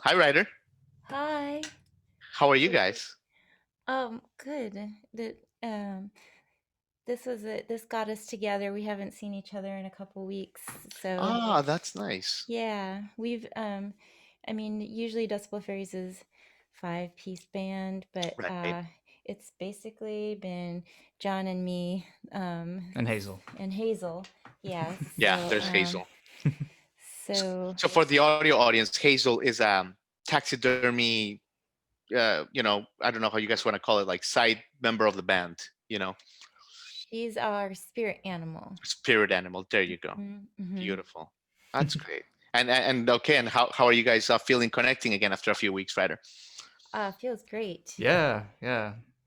Hi, Ryder. Hi. How are you guys? Good. This got us together. We haven't seen each other in a couple weeks, so Ah, that's nice. yeah, I mean, usually Decibel Fairies is five-piece band, but Right. it's basically been John and me, And Hazel. and Hazel. Yeah. Yeah, there's Hazel. So So for the audio audience, Hazel is taxidermy. I don't know how you guys want to call it, like side member of the band. she's our spirit animal. Spirit animal. There you go. Mm-hmm. Beautiful. That's great. And okay. And how are you guys feeling connecting again after a few weeks, Ryder? Feels great. Yeah.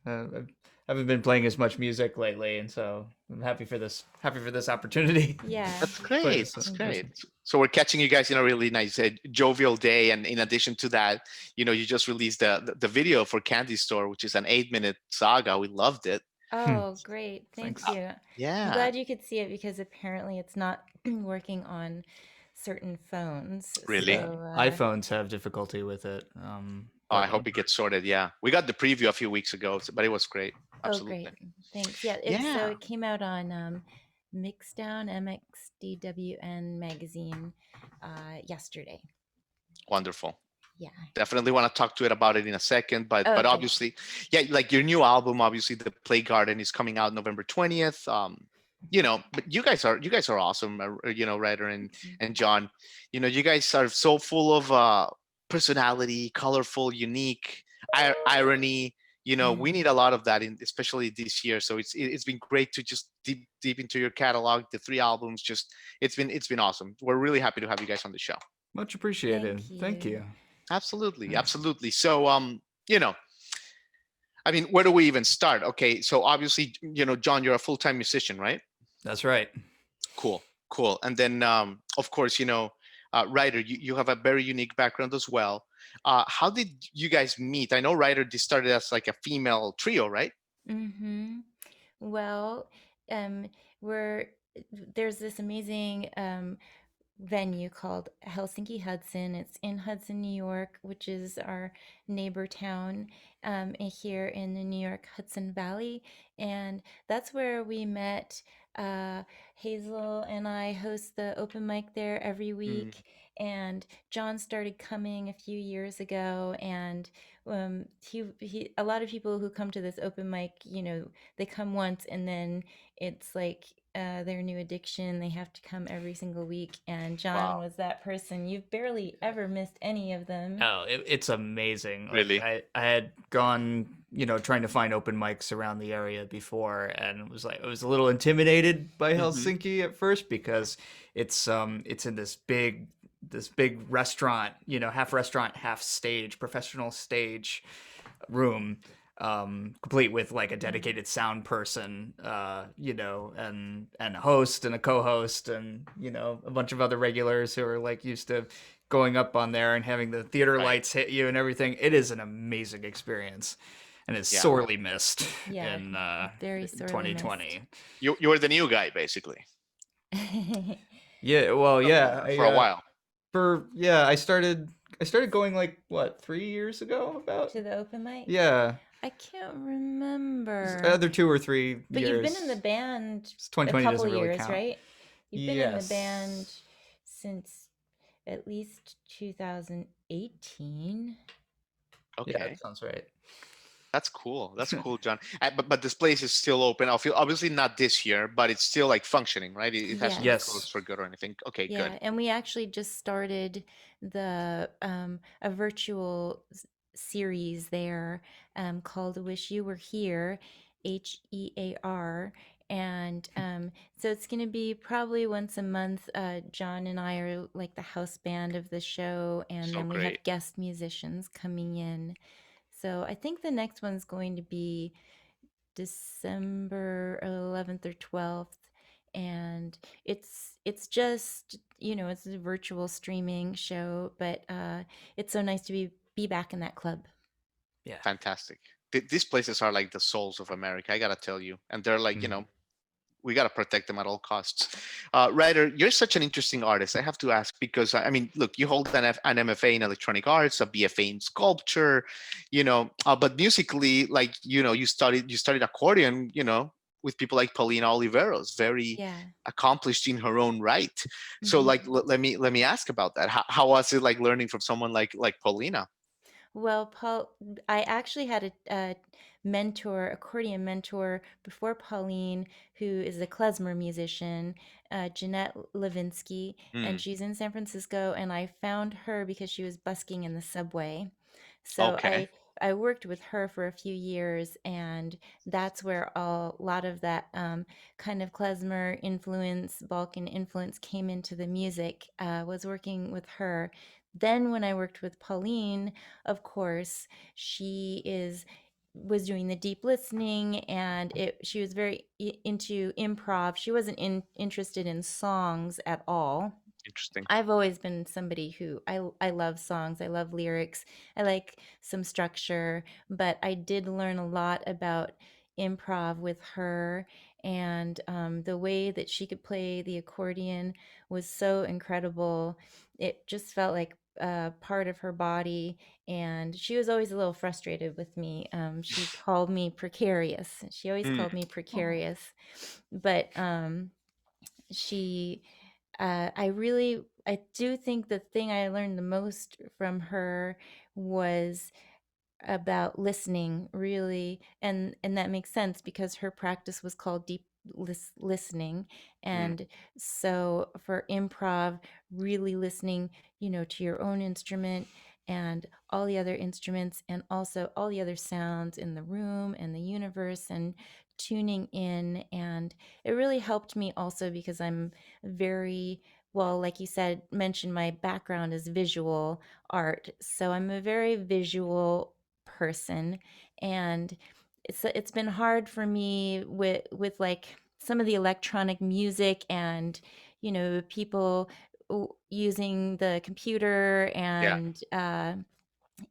I haven't been playing as much music lately, and so I'm happy for this. Happy for this opportunity. Yeah. That's Play great. this That's in great. person. So we're catching you guys in a really nice, jovial day, and in addition to that, you just released the video for Candy Store, which is an 8-minute saga. We loved it. Oh, great. Thank Thanks. you. I'm Yeah, glad you could see it because apparently it's not working on certain phones. really. Yeah, So, iPhones have difficulty with it. Oh, I But hope it gets sorted. Yeah, we got the preview a few weeks ago, but it was great. oh, Absolutely. great. Thanks. Yeah, Yeah, it came out on Mixdown MXDWN magazine yesterday. wonderful. Yeah. Definitely want to talk to it about it in a second, but Okay. obviously, yeah, like your new album, obviously, the Play Garden is coming out November 20th. But you guys are awesome, Ryder and John. You guys are so full of personality, colorful, unique, irony. We need a lot of that, especially this year. So it's been great to just deep into your catalog. The 3 albums, just it's been awesome. We're really happy to have you guys on the show. much appreciated. Thank you. you. Absolutely, Yeah. absolutely. So I mean, where do we even start? Okay, so obviously, John, you're a full-time musician, right? That's right. Cool. And then, of course, Ryder, you have a very unique background as well. How did you guys meet? I know Ryder just started as like a female trio, right? Mm-hmm. Well, um, we're there's this amazing venue called Helsinki Hudson. It's in Hudson, New York, which is our neighbor town here in the New York Hudson Valley. And that's where we met. Uh, Hazel and I host the open mic there every Mm, week. And John started coming a few years ago. And a lot of people who come to this open mic, they come once and then it's like their new addiction. They have to come every single week. And John wow, was that person. You've barely ever missed any of them. Oh, it's amazing. Like really? I had gone, trying to find open mics around the area before, and I was a little intimidated by Hmm. Helsinki at first because it's in this big restaurant, half restaurant, half stage, professional stage room, complete with like a dedicated sound person, and a host and a co-host, and a bunch of other regulars who are like used to going up on there and having the theater Right. lights hit you and everything. It is an amazing experience, and it's Yeah. sorely missed Yeah, very in sorely missed. 2020. You were the new guy, basically, Yeah, well, yeah, for a while. I started going like what 3 years ago about. To the open mic? Yeah, I can't remember. other 2 or 3 But you've been in the years. band a 2020 couple doesn't really years, count. right? You've been in the band Yes. since at least 2018. Yeah, Okay. that sounds right. That's cool. That's cool, John. But this place is still open. Obviously not this year, but it's still like functioning, right? It hasn't Yes. closed Yes. for good or anything. Okay, good. Yeah, and we actually just started a virtual series there called "Wish You Were Here," HEAR, and so it's going to be probably once a month. John and I are like the house band of the show, and So then we have great. guest musicians coming in. So I think the next one's going to be December 11th or 12th, and it's just it's a virtual streaming show, but it's so nice to be back in that club. Fantastic. These places are like the souls of America, I gotta tell you. And they're like, Mhm. we got to protect them at all costs. Ryder, you're such an interesting artist. I have to ask because I mean, look, you hold an MFA in electronic arts, a BFA in sculpture, but musically, like, you studied accordion, with people like Paulina Oliveros, very Yeah. accomplished in her own right. So, Mhm. like, let me ask about that. How was it like learning from someone like Paulina? Well, I actually had a mentor, accordion mentor before Pauline, who is a klezmer musician, Jeanette Levinsky, and Mm, she's in San Francisco. And I found her because she was busking in the subway. So okay. I worked with her for a few years, and that's where a lot of that kind of klezmer influence, Balkan influence came into the music. Was working with her. Then when I worked with Pauline, of course, she was doing the deep listening, and she was very into improv. She wasn't interested in songs at all. Interesting. I've always been somebody who I love songs. I love lyrics. I like some structure, but I did learn a lot about improv with her, and the way that she could play the accordion was so incredible. It just felt like part of her body, and she was always a little frustrated with me. She called me precarious. She always Mm, called me precarious, but she I do think the thing I learned the most from her was about listening, really. And that makes sense because her practice was called deep listening. mm. And so for improv, really listening, to your own instrument and all the other instruments, and also all the other sounds in the room and the universe, and tuning in. And it really helped me also because I'm very, well, like you said, mentioned my background is visual art. So I'm a very visual person, and it's been hard for me with like some of the electronic music, and people using the computer, Yeah. and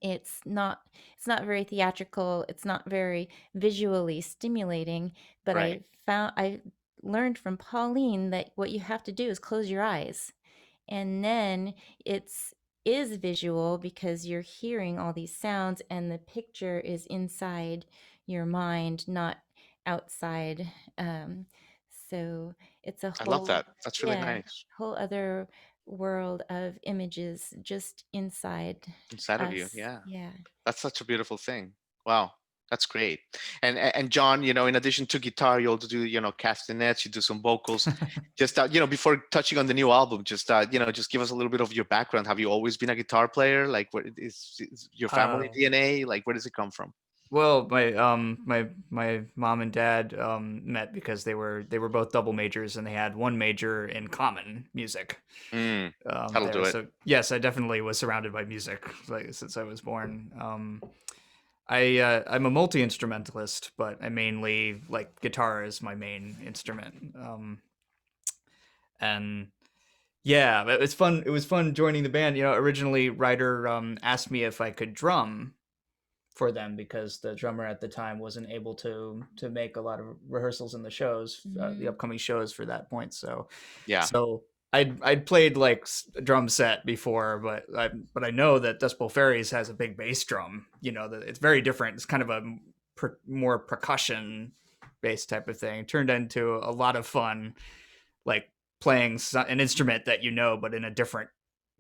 it's not it's not very theatrical, it's not very visually stimulating. But Right. I learned from Pauline that what you have to do is close your eyes, and then it's is visual because you're hearing all these sounds, and the picture is inside your mind, not outside. um, so it's a I love whole, that. That's really yeah, nice. whole other world of images just inside Inside of you. us. Yeah. Yeah. That's such a beautiful thing. Wow. That's great. And John, in addition to guitar, you also do, castanets, you do some vocals. Just before touching on the new album, just give us a little bit of your background. Have you always been a guitar player? Like, what is your family uh, DNA? Like, where does it come from? well, my mom and dad met because they were both double majors, and they had one major in common, music. Mm, that'll do it. So yes, I definitely was surrounded by music, like, since I was born. I'm a multi-instrumentalist, but I mainly like guitar is my main instrument. And yeah, it was fun. It was fun joining the band. Originally Ryder asked me if I could drum for them because the drummer at the time wasn't able to make a lot of rehearsals in the shows, the Hmm. upcoming shows for that point. So Yeah. so I'd played like a drum set before, but I know that Dust Bowl Faeries has a big bass drum. That it's very different. It's kind of a more percussion based type of thing. It turned into a lot of fun, like playing an instrument that but in a different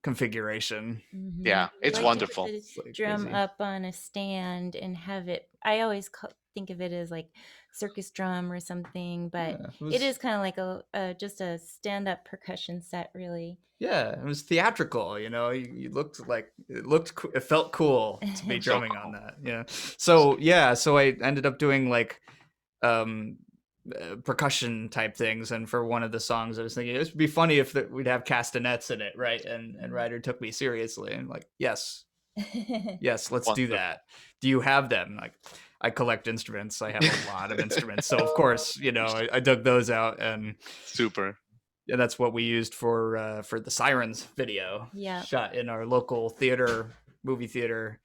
configuration. Hmm. Yeah. I It's like to put wonderful. the It's like drum crazy. up on a stand and have it. I always think of it as like circus drum or something, but Yeah, it is kind of like just a stand-up percussion set, really. it was theatrical. You looked like it felt cool to be So drumming on cool. that. So I ended up doing like um percussion type things, and for one of the songs I was thinking it would be funny if we'd have castanets in it, right? And Ryder took me seriously and like, yes, let's do Wonderful. that. Do you have them? Like, I collect instruments, I have a lot of instruments, so of course, I dug those out, and Super. that's what we used for the Sirens video, Yeah. shot in our local movie theater,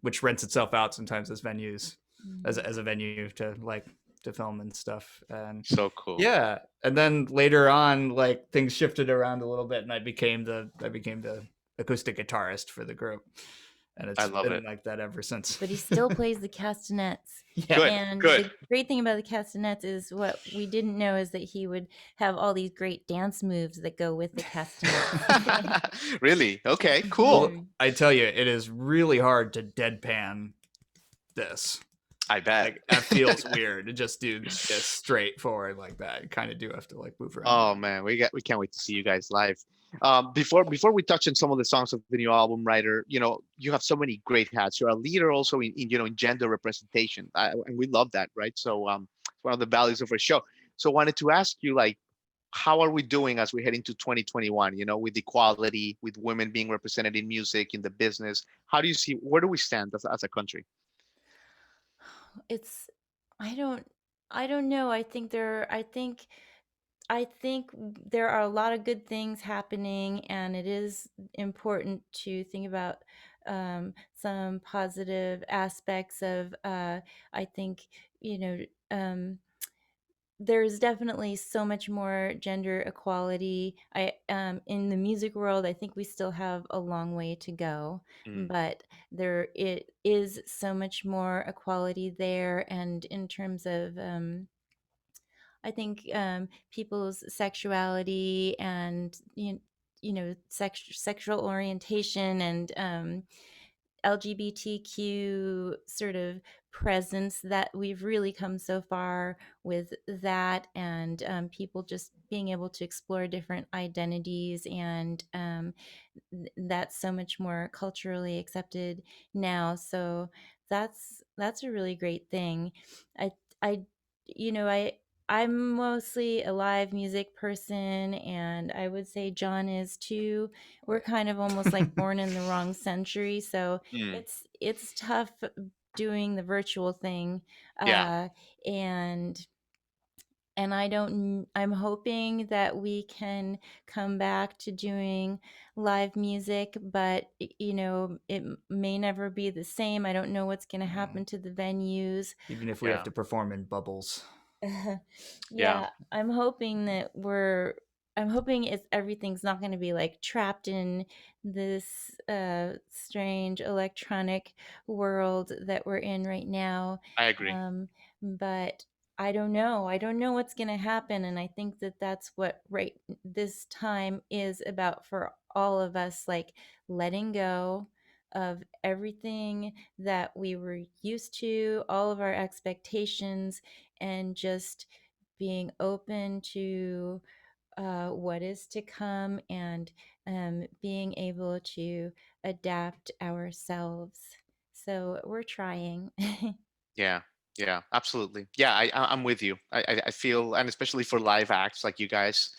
which rents itself out sometimes as venues, Mhm. as a venue to like to film and stuff. And So cool. yeah, and then later on, like things shifted around a little bit, and I became the acoustic guitarist for the group, and I it's love been it. like that ever since. But he still plays the castanets. Yeah. Good. And Good. the great thing about the castanets is what we didn't know is that he would have all these great dance moves that go with the castanets. Really? Okay. Cool. Well, I tell you, it is really hard to deadpan this. I bet. Like that feels weird to just do this straight forward like that. You kind of do have to like move around. Oh man, we can't wait to see you guys live. Before we touch on some of the songs of the new album, Ryder, you have so many great hats. You're a leader also in gender representation, and we love that, right? So it's one of the values of our show. So I wanted to ask you, like, how are we doing as we head into 2021? With equality, with women being represented in music, in the business. How do you see, where do we stand as a country? It's I don't know. I think there are a lot of good things happening, and it is important to think about some positive aspects of. I think you know. There's definitely so much more gender equality. In the music world, I think we still have a long way to go, Mm, but there it is so much more equality there, and in terms of I think people's sexuality and sexual orientation and LGBTQ sort of presence, that we've really come so far with that, and people just being able to explore different identities, and that's so much more culturally accepted now. So that's a really great thing. I I you know I'm mostly a live music person, and I would say John is too. We're kind of almost like born in the wrong century, so mm, it's tough doing the virtual thing, yeah, and I'm hoping that we can come back to doing live music, but it may never be the same. I don't know what's going to happen to the venues. Even if we yeah, have to perform in bubbles. yeah, Yeah, I'm hoping everything's not going to be like trapped in this strange electronic world that we're in right now. I agree. But I don't know what's going to happen, and I think that that's what right this time is about for all of us, like letting go of everything that we were used to, all of our expectations, and just being open to what is to come, and being able to adapt ourselves. So we're trying. Yeah, yeah, absolutely. Yeah, I'm with you. I feel, and especially for live acts like you guys,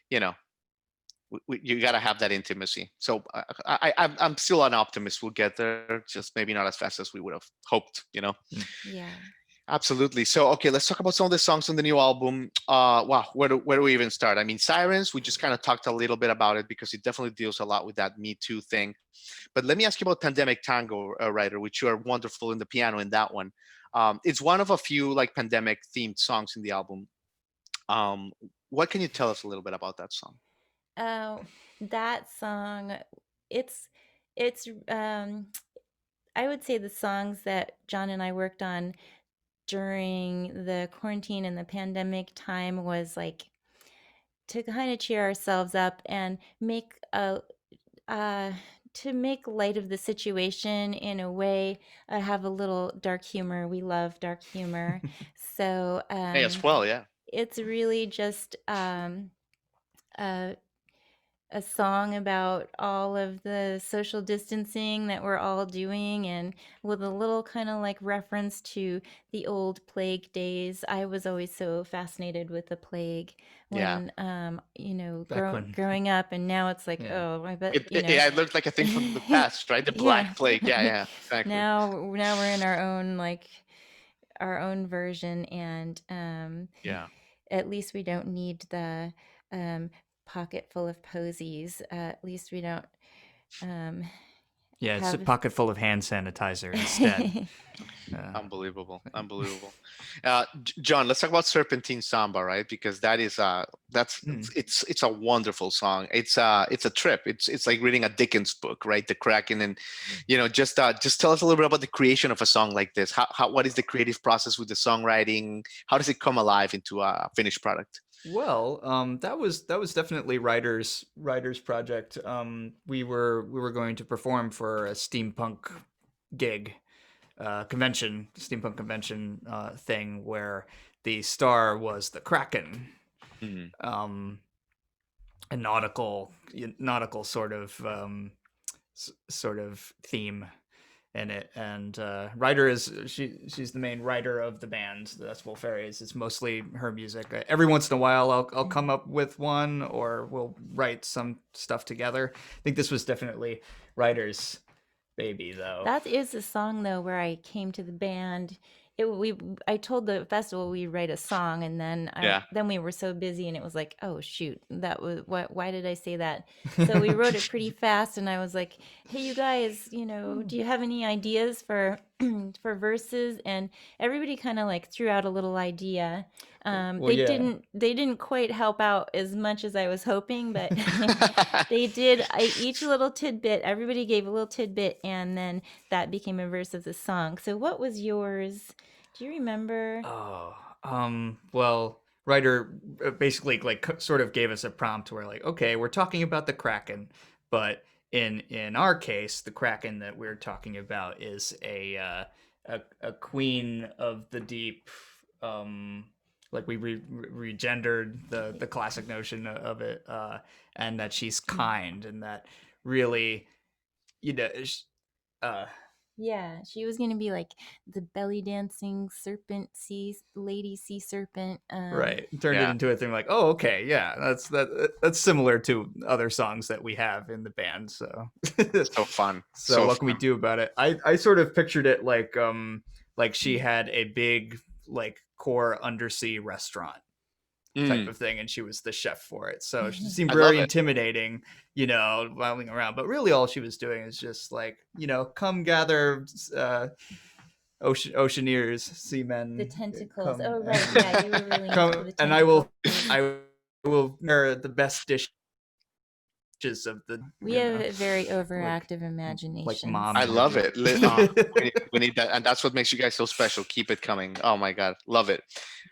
you know, you got to have that intimacy. So I'm still an optimist. We'll get there, just maybe not as fast as we would have hoped. Yeah. Absolutely. So okay, let's talk about some of the songs on the new album. Wow, where do we even start? I mean, Sirens. We just kind of talked a little bit about it because it definitely deals a lot with that Me Too thing. But let me ask you about Pandemic Tango, Ryder, which you are wonderful in the piano in that one. It's one of a few like pandemic themed songs in the album. Um, what can you tell us a little bit about that song? Oh, that song, it's it's I would say the songs that John and I worked on during the quarantine and the pandemic time was like to kind of cheer ourselves up and uh to make light of the situation in a way. Have a little dark humor. We love dark humor. So Hey, as well, yeah. it's really just a a song about all of the social distancing that we're all doing, and with a little kind of like reference to the old plague days. I was always so fascinated with the plague Yeah. when Back when, growing up, and now it's like, yeah. oh, I bet, Yeah, it looked like a thing from the past, right? The yeah. Black Plague. Yeah, yeah, exactly. Now we're in our own, like, our own version, and Yeah. at least we don't need the um, pocket full of posies. At least we don't um, Yeah, it's a have. pocket full of hand sanitizer instead. Unbelievable, unbelievable. John, let's talk about Serpentine Samba, right? Because that is that's Mm. it's a wonderful song. It's a trip. It's like reading a Dickens book, right? The Kraken, and just tell us a little bit about the creation of a song like this. How what is the creative process with the songwriting? How does it come alive into a finished product? Well, that was definitely Ryder's project. We were going to perform for a steampunk gig, steampunk convention thing where the star was the Kraken, Mhm. um, a nautical sort of theme in it. And Ryder she's the main writer of the band. That's Faeries. It's mostly her music. Every once in a while, I'll come up with one, or we'll write some stuff together. I think this was definitely Ryder's baby, though. That is a song though where I came to the band. I told the festival we write a song, and Yeah. then we were so busy, and it was like, oh shoot, that was what, why did I say that? So we wrote it pretty fast, and I was like, hey, you guys, do you have any ideas for for verses? And everybody kind of like threw out a little idea. Well, yeah. They didn't quite help out as much as I was hoping, but they did. Each little tidbit, everybody gave a little tidbit, and then that became a verse of the song. So what was yours? Do you remember? Oh, well, Ryder basically like sort of gave us a prompt where like, okay, we're talking about the Kraken, but in our case, the Kraken that we're talking about is a queen of the deep. Like we regendered the classic notion of it, and that she's kind, and that really, you know, uh, Yeah, she was gonna be like the belly dancing lady sea serpent. right, turned it Yeah. into a thing like, oh, okay, yeah, that's similar to other songs that we have in the band. So So fun. so So what can we fun. do about it? I sort of pictured it like she had a big like core undersea restaurant type Mm, of thing, and she was the chef for it. So she seemed I love very it. intimidating, whiling around. But really, all she was doing is just like, come gather, oceaneers, The seamen, tentacles. come Oh right, and yeah, you were really into come, the and tentacles. I will prepare the best dishes of the, We have very like overactive mom imaginations. I and her love group. it. We need that, and that's what makes you guys so special. Keep it coming. Oh my God, love it.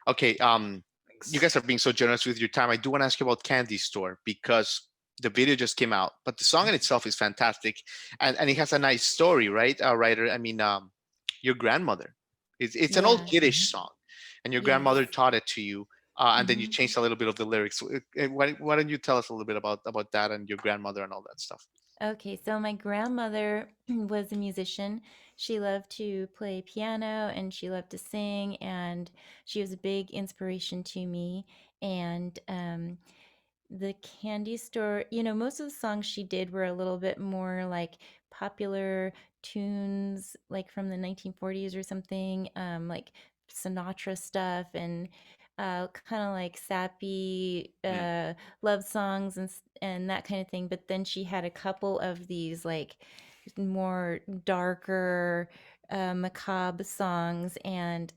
Okay, you Thanks. guys are being so generous with your time. I do want to ask you about Candy Store because the video just came out, but the song in itself is fantastic, and it has a nice story, right, Ryder? I mean, your grandmother. It's an old Yeah. Yiddish song, and your Yes. grandmother taught it to you, and then you Hmm. changed a little bit of the lyrics. Why don't you tell us a little bit about that and your grandmother and all that stuff? Okay, so my grandmother was a musician. She loved to play piano and she loved to sing, and she was a big inspiration to me. And the candy store, most of the songs she did were a little bit more like popular tunes, like from the 1940s or something, like Sinatra stuff, and kind of like sappy Mm, love songs and that kind of thing. But then she had a couple of these like more darker macabre songs, and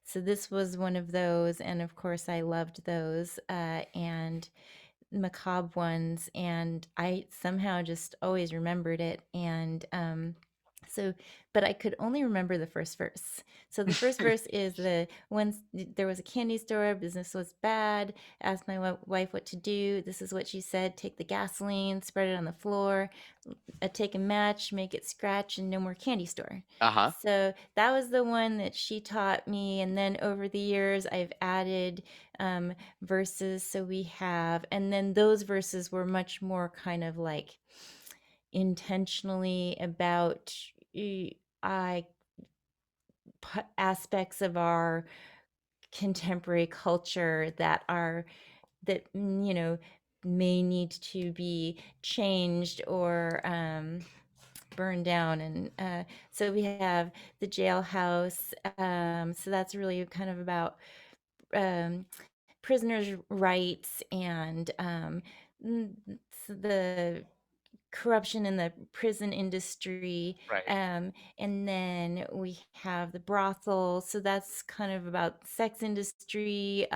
so this was one of those, and of course I loved those and macabre ones, and I somehow just always remembered it. And so, but I could only remember the first verse. So the first verse is the once there was a candy store, business was bad, asked my wife what to do. This is what she said: take the gasoline, spread it on the floor, take a match, make it scratch, and no more candy store. uh-huh. So that was the one that she taught me. And then over the years, I've added verses. So we have, and then those verses were much more kind of like intentionally about I aspects of our contemporary culture that may need to be changed or burned down. And so we have the jailhouse. So that's really kind of about um, prisoners' rights and the corruption in the prison industry. Right. And then we have the brothel. So that's kind of about sex industry,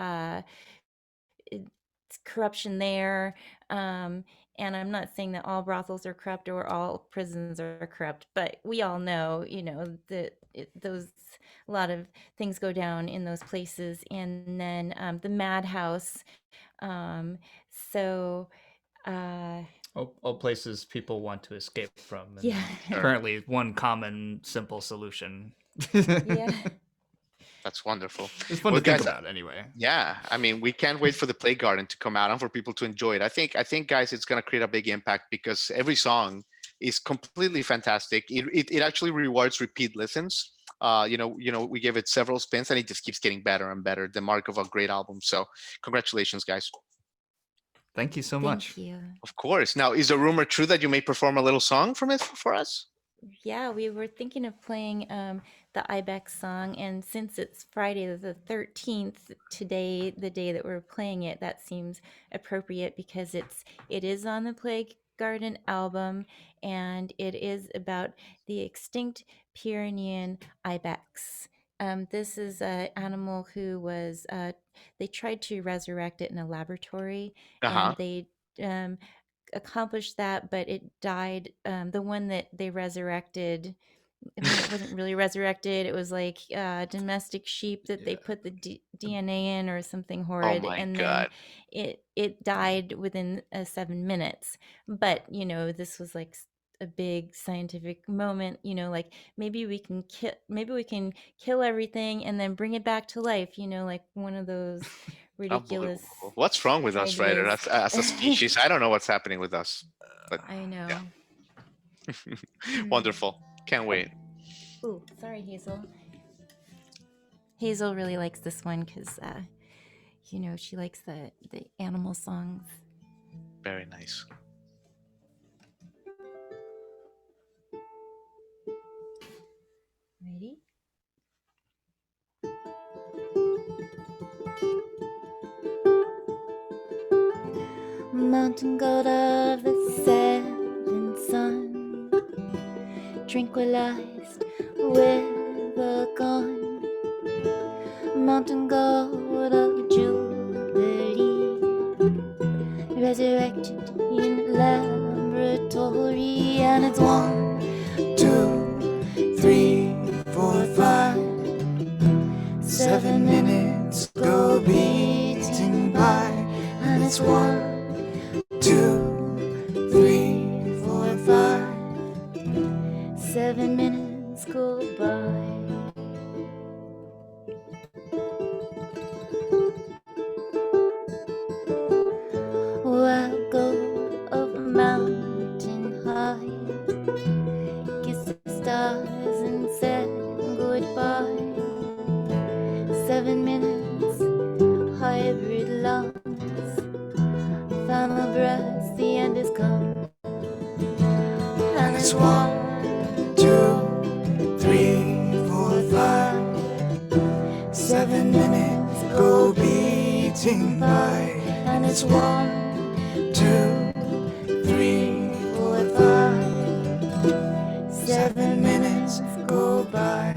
it's corruption there. And I'm not saying that all brothels are corrupt or all prisons are corrupt, but we all know, that those a lot of things go down in those places. And then the madhouse. So All places people want to escape from. And yeah, currently, one common, simple solution. yeah. That's wonderful. It's fun Well, to think guys, about anyway. yeah, I mean, we can't wait for the Play Garden to come out and for people to enjoy it. I think, guys, it's gonna create a big impact because every song is completely fantastic. It actually rewards repeat listens. We give it several spins and it just keeps getting better and better. The mark of a great album. So, congratulations, guys. Thank you so Thank much. you. Of course. Now, is the rumor true that you may perform a little song from it for us? Yeah, we were thinking of playing the Ibex song, and since it's Friday the 13th today, the day that we're playing it, that seems appropriate because it is on the Plague Garden album, and it is about the extinct Pyrenean ibex. This is an animal who was they tried to resurrect it in a laboratory, Uh huh. and they um, accomplished that, but it died. The one that they resurrected, I mean, it wasn't really resurrected. It was like domestic sheep that they put the DNA in or something Oh horrid, my and then God. it died within 7 minutes. But this was like a big scientific moment. Like maybe we can kill everything and then bring it back to life. Like one of those ridiculous Unbelievable. What's wrong with us, Ryder, ideas. as a species? I don't know what's happening with us. But I know. yeah, Mm. wonderful. Can't wait. Ooh, sorry, Hazel. Hazel really likes this one because, she likes the animal songs. Very nice. Ready? Mountain goat of the setting sun, tranquilized with a gun. Mountain goat of Jubilee, resurrected in laboratory, and it's 1, 2, 3, 4, 5. 7 minutes go beating by, and it's 1, 2, 3, 4, 5. 7 minutes go by. Wild goat of a mountain high, kiss the stars and said goodbye. 7 minutes, hybrid lungs, final breath, the end is come. And it's 1, 2, 3, 4, 5. 7 minutes go beating by, and it's 1, 2, 3, 4, 5. 7 minutes go by.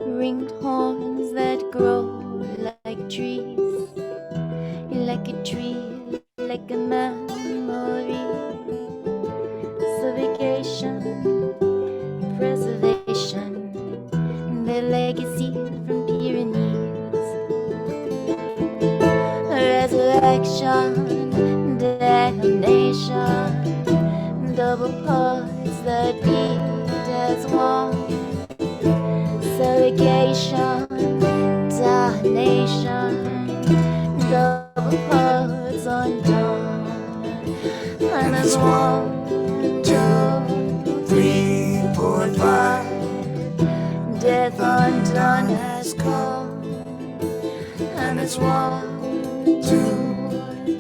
Ringed horns that grow like trees, like a tree, like a memory. Suffocation, preservation, their legacy from Pyrenees. Resurrection, damnation, double hearts that beat as one. Segregation, damnation, double hearts undone. And there's 1, 2, 3, 4, 5. Death undone has come. And there's 1, 2,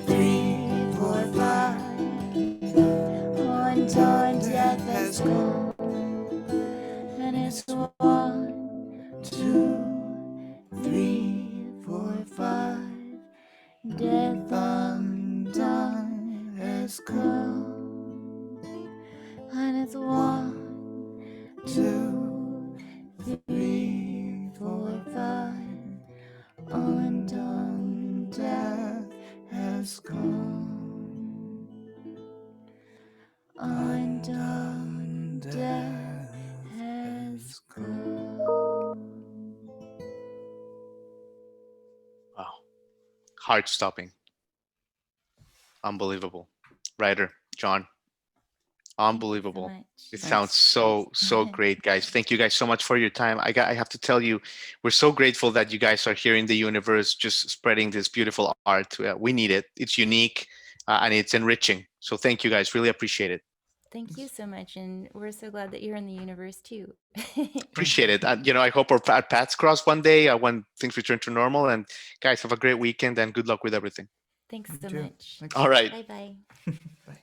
3, 4, 5. Undone, death has come. And it's 1, 2, 3, 4, has come, and it's 1, 2, 3, 4, 5. Undone death has come. Undone death has come. Wow. Heart stopping. Unbelievable. Ryder, John, unbelievable. Thank you It so sounds so great, guys. Thank you guys so much for your time. I have to tell you, we're so grateful that you guys are here in the universe, just spreading this beautiful art. We need it. It's unique and it's enriching. So thank you guys. Really appreciate it. Thank you so much, and we're so glad that you're in the universe too. Appreciate it. I hope our paths cross one day when things return to normal. And guys, have a great weekend and good luck with everything. Thanks You so too. much. Thanks. All right. Bye bye. Bye.